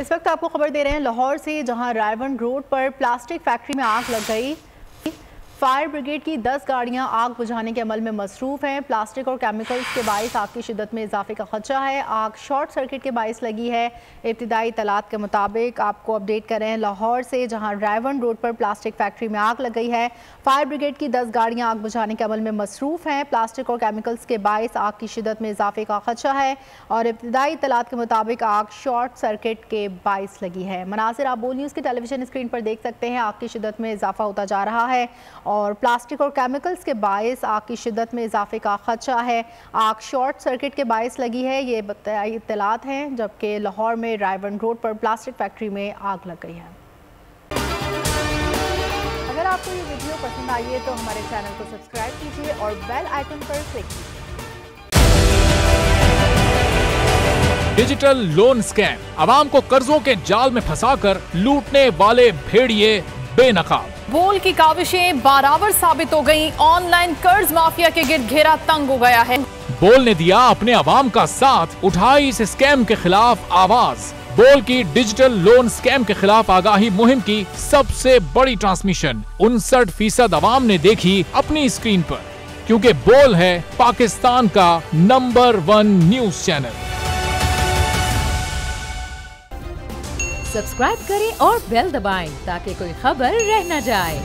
इस वक्त आपको खबर दे रहे हैं लाहौर से, जहां रायवन रोड पर प्लास्टिक फैक्ट्री में आग लग गई। फायर ब्रिगेड की 10 गाड़ियां आग बुझाने के अमल में मसरूफ हैं। प्लास्टिक और केमिकल्स के बाइस आग की शिद्दत में इजाफे का खदशा है। आग शॉर्ट सर्किट के बाइस लगी है। इब्तिदाई तलात के मुताबिक आपको अपडेट कर रहे हैं लाहौर से, जहां रायवन रोड पर प्लास्टिक फैक्ट्री में आग लग गई है। फायर ब्रिगेड की 10 गाड़ियां आग बुझाने के अमल में मसरूफ हैं। प्लास्टिक और केमिकल्स के बाइस आग की शिद्दत में इजाफे का खदशा है और इब्तिदाई तलात के मुताबिक आग शॉर्ट सर्किट के बाइस लगी है। मनासिर आप बोल न्यूज़ की टेलीविजन स्क्रीन पर देख सकते हैं। आग की शिद्दत में इजाफा होता जा रहा है और प्लास्टिक और केमिकल्स के बाइस आग की शिद्दत में इजाफे का खदशा है। आग शॉर्ट सर्किट के बाइस लगी है, ये इत्तलात हैं, जबकि लाहौर में रायवन रोड पर प्लास्टिक फैक्ट्री में आग लग गई है। अगर आपको ये वीडियो पसंद आई है तो हमारे चैनल को सब्सक्राइब कीजिए और बेल आइकन पर क्लिक कीजिए। डिजिटल लोन स्कैम, आवाम को कर्जों के जाल में फंसाकर लूटने वाले भेड़िए बेनकाब। बोल की काविशें बाराबर साबित हो गई। ऑनलाइन कर्ज माफिया के गिर्द घेरा तंग हो गया है। बोल ने दिया अपने आवाम का साथ, उठाई इस स्कैम के खिलाफ आवाज। बोल की डिजिटल लोन स्कैम के खिलाफ आगाही मुहिम की सबसे बड़ी ट्रांसमिशन 59% आवाम ने देखी अपनी स्क्रीन पर, क्योंकि बोल है पाकिस्तान का नंबर 1 न्यूज चैनल। सब्सक्राइब करें और बेल दबाएं ताकि कोई खबर रह न जाए।